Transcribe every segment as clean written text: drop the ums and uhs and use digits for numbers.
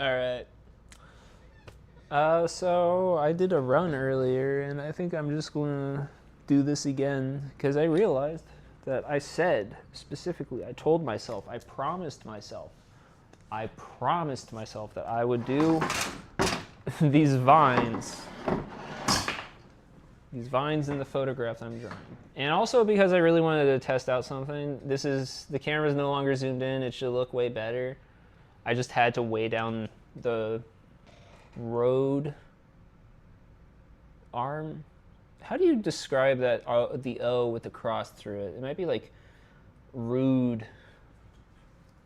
All right. So I did a run earlier, and I think I'm just going to do this again because I realized that I said specifically, I told myself, I promised myself that I would do these vines in the photograph I'm drawing. And also because I really wanted to test out something. The camera's no longer zoomed in, it should look way better. I just had to weigh down the road arm. How do you describe that, the O with the cross through it? It might be like rude,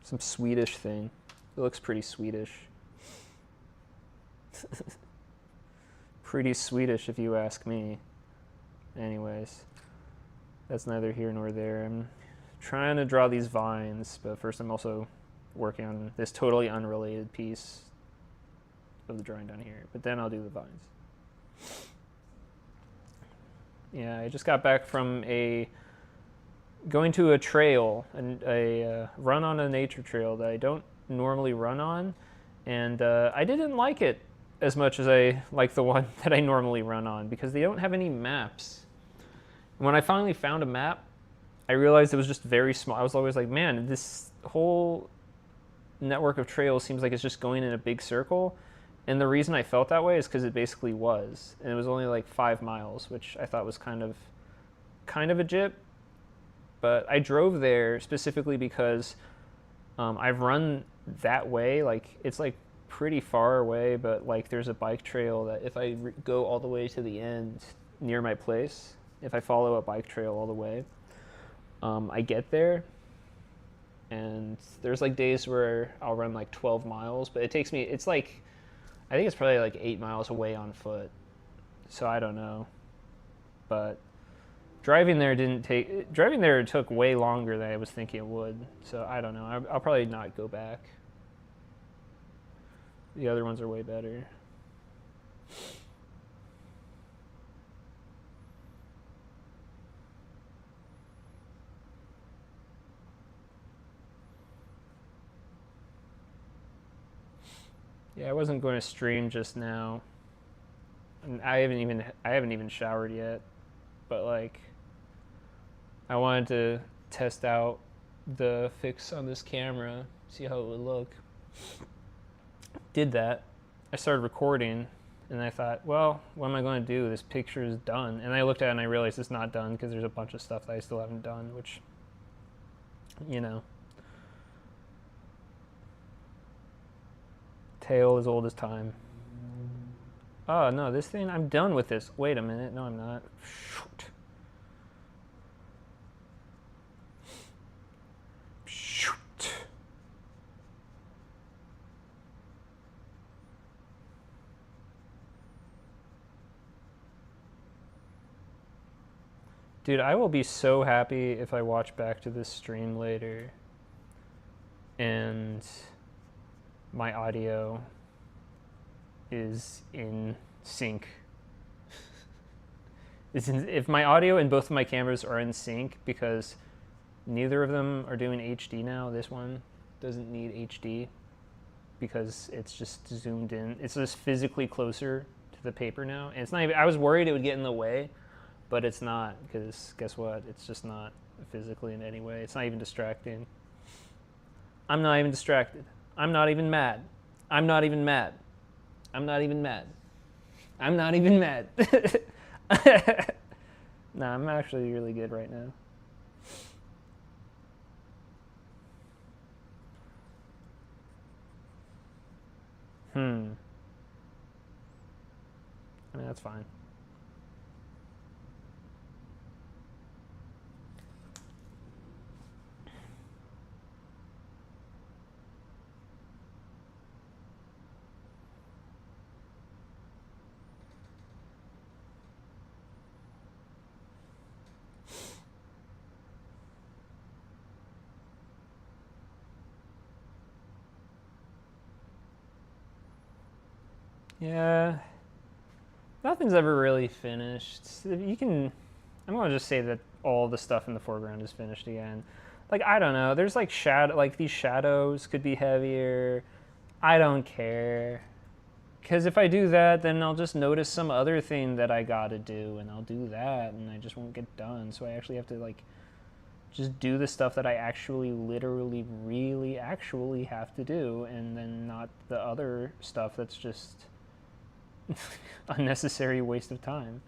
some Swedish thing. It looks pretty Swedish. Pretty Swedish if you ask me. Anyways, that's neither here nor there. I'm trying to draw these vines, but first I'm also working on this totally unrelated piece of the drawing down here, but then I'll do the vines. Yeah, I just got back from going to a trail, and a run on a nature trail that I don't normally run on, and I didn't like it as much as I like the one that I normally run on because they don't have any maps. When I finally found a map, I realized it was just very small. I was always like, man, this whole network of trails seems like it's just going in a big circle. And the reason I felt that way is because it basically was. And it was only like 5 miles, which I thought was kind of a jip. But I drove there specifically because I've run that way. Like, it's like pretty far away, but like there's a bike trail that if I go all the way to the end near my place, if I follow a bike trail all the way, I get there. And there's like days where I'll run like 12 miles, but it's like, I think it's probably like 8 miles away on foot. So I don't know. But driving there took way longer than I was thinking it would. So I don't know. I'll probably not go back. The other ones are way better. Yeah, I wasn't going to stream just now. And I haven't even showered yet. But like, I wanted to test out the fix on this camera, see how it would look. Did that. I started recording, and I thought, well, what am I going to do? This picture is done. And I looked at it and I realized it's not done because there's a bunch of stuff that I still haven't done, which, you know. Tale as old as time. Oh, no, this thing, I'm done with this. Wait a minute. No, I'm not. Shoot. Shoot. Dude, I will be so happy if I watch back to this stream later and my audio is in sync. If my audio and both of my cameras are in sync, because neither of them are doing HD now. This one doesn't need HD because it's just zoomed in. It's just physically closer to the paper now. And it's not even, I was worried it would get in the way, but it's not, because guess what? It's just not physically in any way. It's not even distracting. I'm not even distracted. I'm not even mad. I'm not even mad. I'm not even mad. I'm not even mad. Nah, I'm actually really good right now. I mean, that's fine. Yeah, nothing's ever really finished. I'm going to just say that all the stuff in the foreground is finished again. Like, I don't know, there's like these shadows could be heavier. I don't care. Because if I do that, then I'll just notice some other thing that I gotta do, and I'll do that, and I just won't get done. So I actually have to, like, just do the stuff that I actually, literally, really, actually have to do, and then not the other stuff that's just unnecessary waste of time.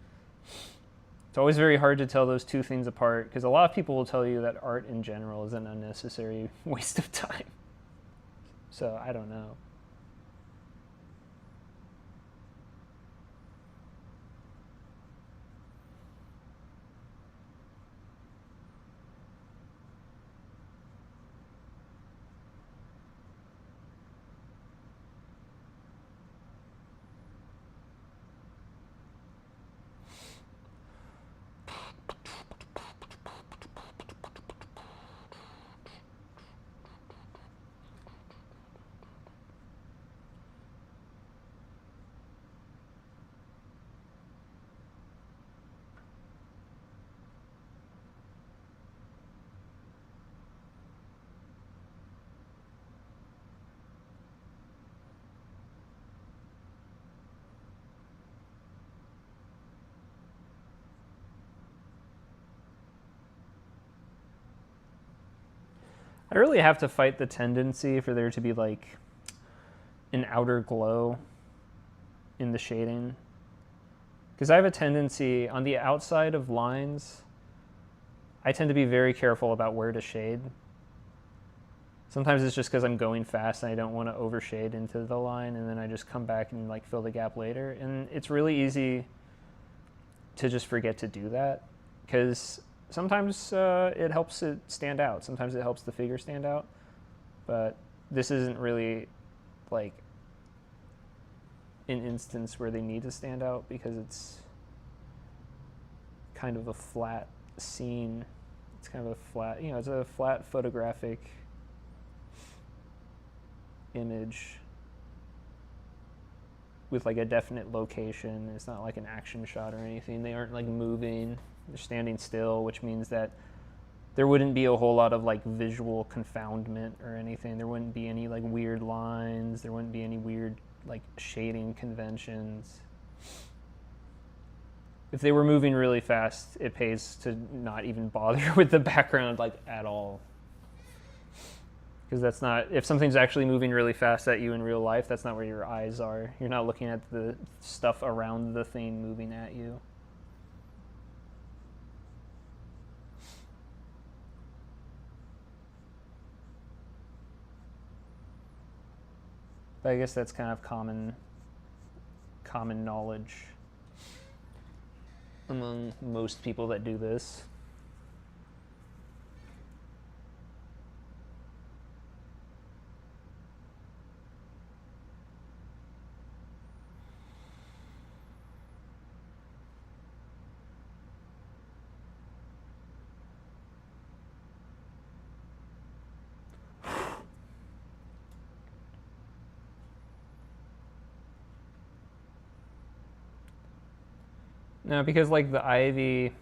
It's always very hard to tell those two things apart, because a lot of people will tell you that art in general is an unnecessary waste of time. So I don't know. I really have to fight the tendency for there to be like an outer glow in the shading. Because I have a tendency on the outside of lines, I tend to be very careful about where to shade. Sometimes it's just because I'm going fast and I don't want to overshade into the line, and then I just come back and like fill the gap later. And it's really easy to just forget to do that, because sometimes it helps it stand out. Sometimes it helps the figure stand out. But this isn't really like an instance where they need to stand out, because it's kind of a flat scene. It's kind of a flat, it's a flat photographic image with like a definite location. It's not like an action shot or anything. They aren't like moving, they're standing still, which means that there wouldn't be a whole lot of like visual confoundment or anything. There wouldn't be any like weird lines, there wouldn't be any weird like shading conventions. If they were moving really fast, it pays to not even bother with the background like at all. Because that's not, if something's actually moving really fast at you in real life, that's not where your eyes are. You're not looking at the stuff around the thing moving at you. But I guess that's kind of common knowledge among most people that do this. No, because like the ivy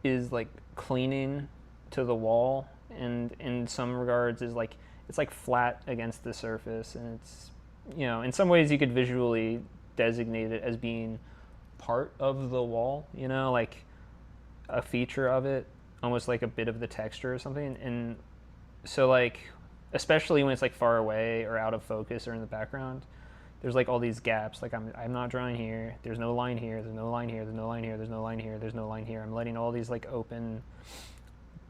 is like cleaning to the wall, and in some regards is like, it's like flat against the surface, and it's, in some ways you could visually designate it as being part of the wall, like a feature of it, almost like a bit of the texture or something. And so like, especially when it's like far away or out of focus or in the background, there's like all these gaps. Like I'm not drawing here. There's no line here. There's no line here. There's no line here. There's no line here. There's no line here. I'm letting all these like open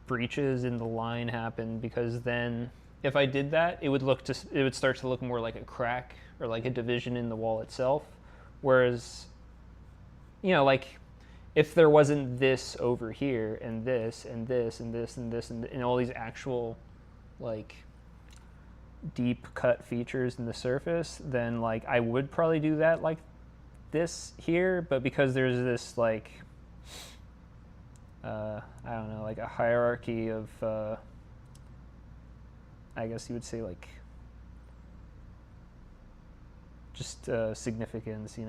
breaches in the line happen, because then if I did that, it would start to look more like a crack or like a division in the wall itself. Whereas, like if there wasn't this over here and this and this and this and this and all these actual like deep cut features in the surface, then like I would probably do that like this here. But because there's this like I don't know, like a hierarchy of I guess you would say like just significance, I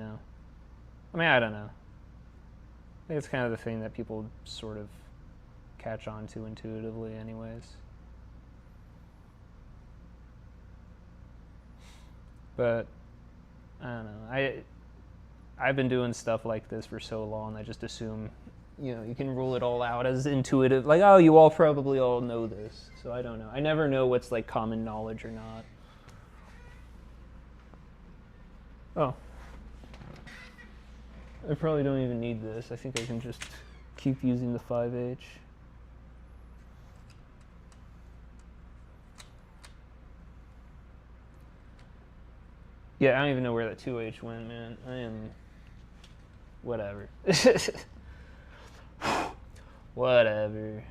mean, I don't know. I think it's kind of the thing that people sort of catch on to intuitively anyways. But I don't know. I've been doing stuff like this for so long. I just assume, you can rule it all out as intuitive. Like, oh, you all probably all know this. So I don't know. I never know what's like common knowledge or not. Oh. I probably don't even need this. I think I can just keep using the 5H. Yeah, I don't even know where that 2H went, man. I am... Whatever. Whatever.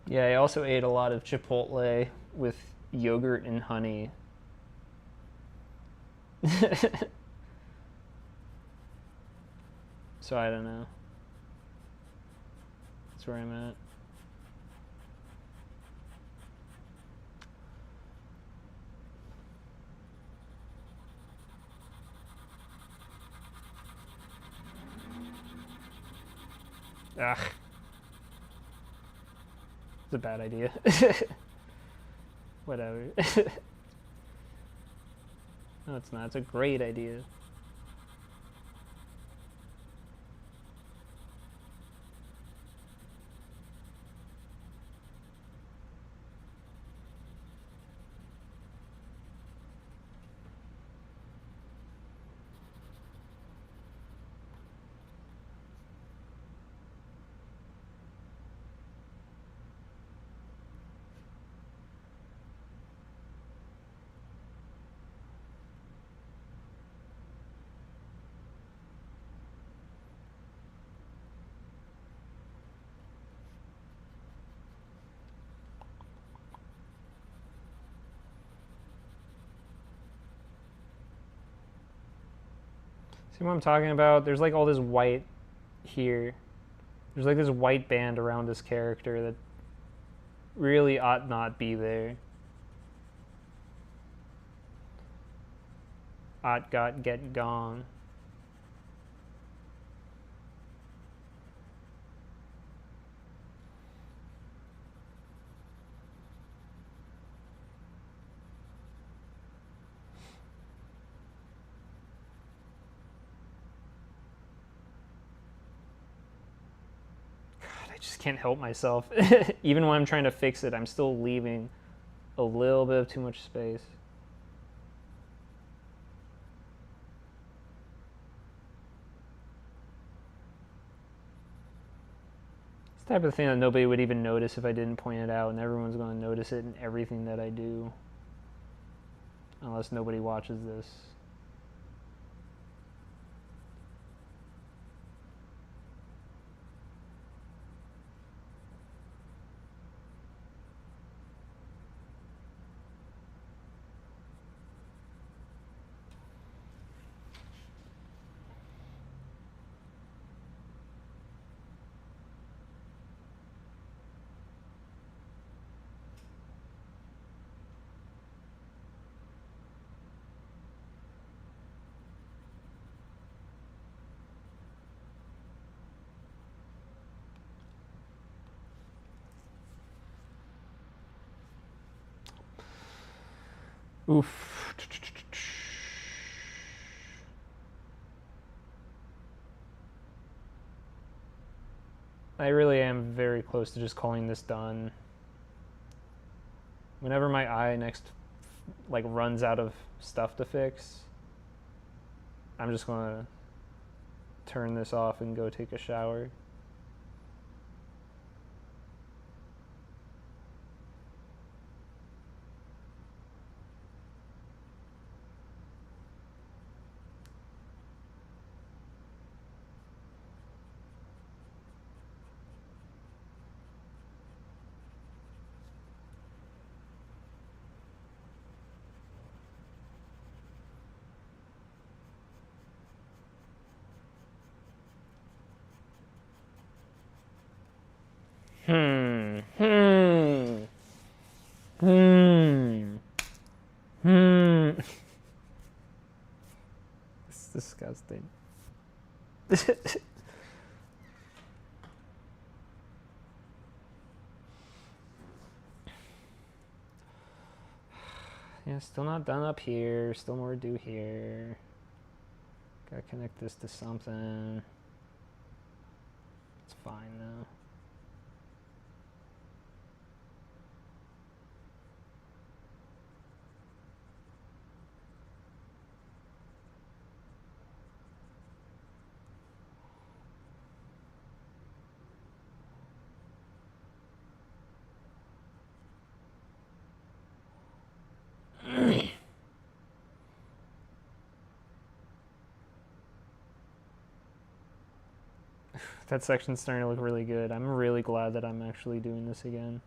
Yeah, I also ate a lot of Chipotle with yogurt and honey. So I don't know. That's where I'm at. Ugh. It's a bad idea. Whatever. No, it's not. It's a great idea. See what I'm talking about? There's like all this white here. There's like this white band around this character that really ought not be there. Ought got get gone. I just can't help myself. Even when I'm trying to fix it, I'm still leaving a little bit of too much space. It's the type of thing that nobody would even notice if I didn't point it out, and everyone's going to notice it in everything that I do. Unless nobody watches this. Oof. I really am very close to just calling this done. Whenever my eye next like runs out of stuff to fix, I'm just gonna turn this off and go take a shower. Hmm. disgusting. Yeah, still not done up here. Still more to do here. Gotta connect this to something. It's fine though. That section's starting to look really good. I'm really glad that I'm actually doing this again.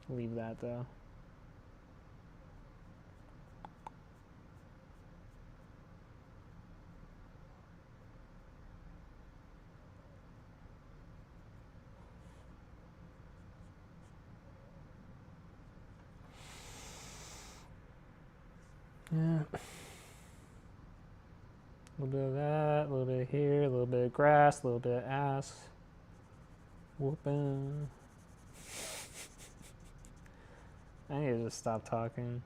Leave that though. Yeah. A little bit of that, a little bit here, a little bit of grass, a little bit of ass. Whooping. I need to just stop talking.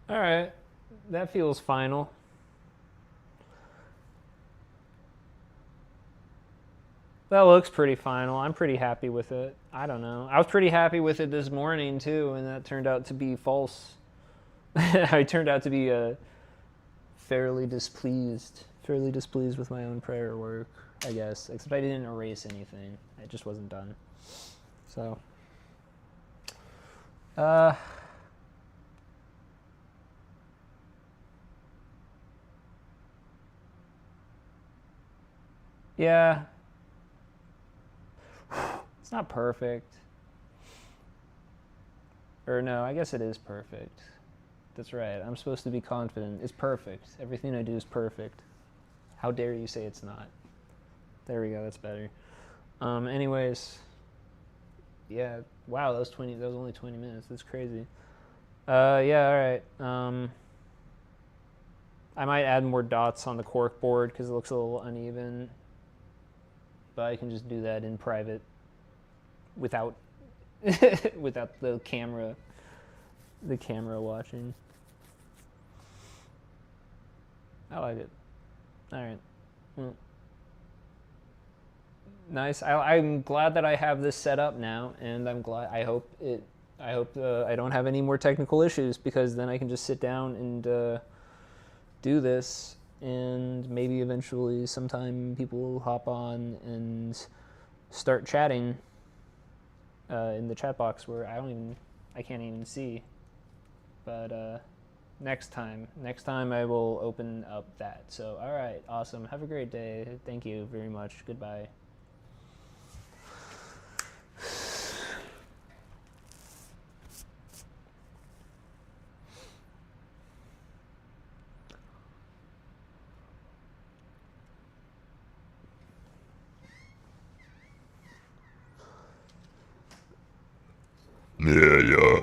All right, that feels final. That looks pretty final. I'm pretty happy with it. I don't know. I was pretty happy with it this morning too, and that turned out to be false. I turned out to be fairly displeased with my own prayer work, I guess. Except I didn't erase anything. It just wasn't done. So, yeah. It's not perfect. Or no, I guess it is perfect. That's right. I'm supposed to be confident. It's perfect. Everything I do is perfect. How dare you say it's not? There we go. That's better. Anyways, yeah. Wow, that was only 20 minutes. That's crazy. Yeah. All right. I might add more dots on the cork board because it looks a little uneven. But I can just do that in private without without the camera watching. I like it. All right. Well, nice. I'm glad that I have this set up now, and I'm glad. I hope I don't have any more technical issues, because then I can just sit down and do this, and maybe eventually sometime people will hop on and start chatting in the chat box where I can't even see. But next time I will open up that. So, all right, awesome. Have a great day. Thank you very much. Goodbye. Yeah.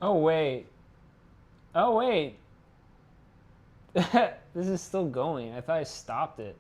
Oh wait. Oh wait. This is still going. I thought I stopped it.